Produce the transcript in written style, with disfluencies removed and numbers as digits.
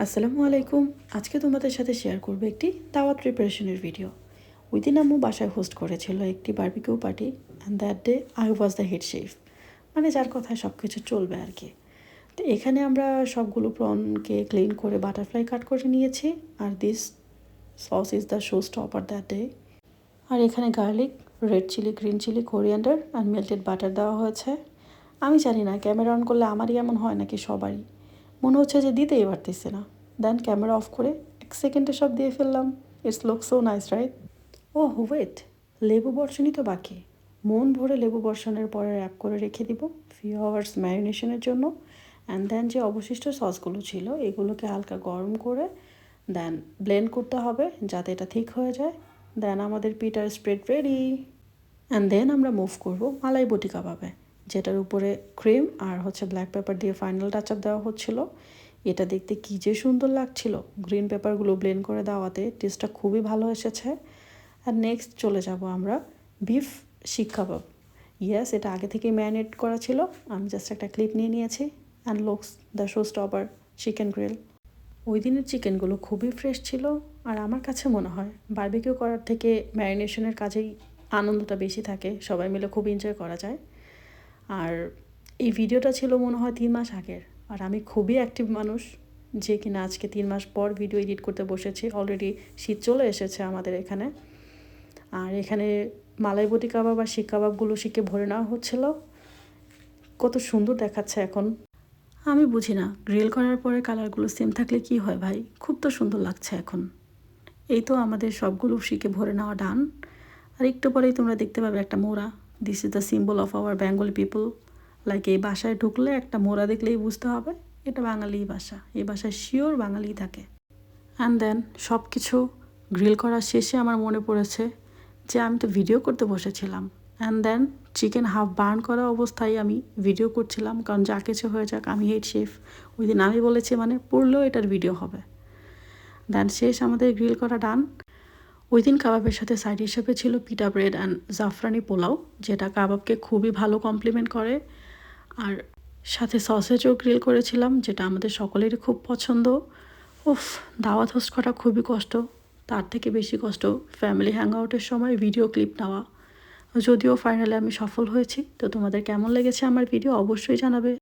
আসসালামু আলাইকুম। আজকে তোমাদের সাথে শেয়ার করব একটি দাওয়াত প্রিপারেশনের ভিডিও। ওই দিন আম্মু বাসায় হোস্ট করেছিল একটি barbecue party, and that day I was the head chef, মানে যার কথায় সব কিছু চলবে আর কি। তো এখানে আমরা সবগুলো প্রনকে ক্লিন করে বাটারফ্লাই কাট করে নিয়েছি, আর this sauce is the show stopper that day. আর এখানে garlic, red chilli, green chilli, coriander আর মেল্টেড বাটার দেওয়া হয়েছে। আমি জানি না ক্যামেরা অন করলে আমারই এমন হয় নাকি সবারই, মনে হচ্ছে যে দিতেই পারতেছে না। দেন ক্যামেরা অফ করে 1 সেকেন্ডে সব দিয়ে ফেললাম। It's look so nice, right? Oh wait, লেবু বর্ষণই তো বাকি। মন ভরে লেবু বর্ষণের পরে র্যাপ করে রেখে দিব ফিউ আওয়ার্স ম্যারিনেশনের জন্য। অ্যান্ড দেন যে অবশিষ্ট সসগুলো ছিল এগুলোকে হালকা গরম করে দেন ব্লেন্ড করতে হবে যাতে এটা ঠিক হয়ে যায়। দেন আমাদের পিটার স্প্রেড রেডি। অ্যান্ড দেন আমরা মুভ করব মালাই বটি কাবাবে, যেটার উপরে ক্রিম আর ব্ল্যাক পেপার দিয়ে ফাইনাল টাচ আপ দেওয়া হচ্ছিলো। এটা দেখতে কী যে সুন্দর লাগছিল, গ্রিন পেপারগুলো ব্লেন্ড করে দেওয়াতে টেস্টটা খুবই ভালো এসেছে। আর নেক্সট চলে যাব আমরা বিফ শিক কাবাব। ইয়েস, এটা আগে থেকেই ম্যারিনেট করা ছিল, আমি জাস্ট একটা ক্লিপ নিয়ে নিয়েছি। And looks the show stopper chicken grill. ওই দিনের চিকেনগুলো খুবই ফ্রেশ ছিল, আর আমার কাছে মনে হয় বারবিকিউ করার থেকে ম্যারিনেশনের কাজেই আনন্দটা বেশি থাকে, সবাই মিলে খুব এনজয় করা যায়। আর এই ভিডিওটা ছিল মনে হয় 3 মাস আগের, আর আমি খুবই অ্যাক্টিভ মানুষ যে কিনা আজকে 3 মাস পর ভিডিও এডিট করতে বসেছি। অলরেডি শীত চলে এসেছে আমাদের এখানে। আর এখানে মালাই বটি কাবাব আর শিক কাবাবগুলো শিখে ভরে নেওয়া হচ্ছিল। কত সুন্দর দেখাচ্ছে এখন। আমি বুঝি না গ্রিল করার পরে কালারগুলো সেম থাকলে কি হয় ভাই, খুব তো সুন্দর লাগছে এখন। এই তো আমাদের সবগুলো শিখে ভরে নেওয়া ডান। আর একটু পরেই তোমরা দেখতে পাবে একটা মোড়া। This is the symbol of our Bengali people. Like এই বাসায় ঢুকলে একটা মোড়া দেখলেই বুঝতে হবে এটা বাঙালি বাসা, এই বাসায় শিওর বাঙালি থাকে। অ্যান্ড দেন সব কিছু গ্রিল করার শেষে আমার মনে পড়েছে যে আমি তো ভিডিও করতে বসেছিলাম। And then chicken half burn করা অবস্থায় আমি ভিডিও করছিলাম, কারণ যা কিছু হয়ে যাক আমি হেড শেফ। ওই দিন আমি বলেছি মানে পড়লেও এটার ভিডিও হবে। দেন শেষ আমাদের গ্রিল করা ডান। ওই দিন কাবাবের সাথে সাইড হিসেবে ছিল পিটা ব্রেড অ্যান্ড জাফরানি পোলাও, যেটা কাবাবকে খুবই ভালো কমপ্লিমেন্ট করে। আর সাথে সসেজও গ্রিল করেছিলাম, যেটা আমাদের সকলেরই খুব পছন্দ। উফ, দাওয়াত হোস্ট করা খুবই কষ্ট, তার থেকে বেশি কষ্ট ফ্যামিলি হ্যাং আউটের সময় ভিডিও ক্লিপ নেওয়া। যদিও ফাইনালি আমি সফল হয়েছি। তো তোমাদের কেমন লেগেছে আমার ভিডিও অবশ্যই জানাবে।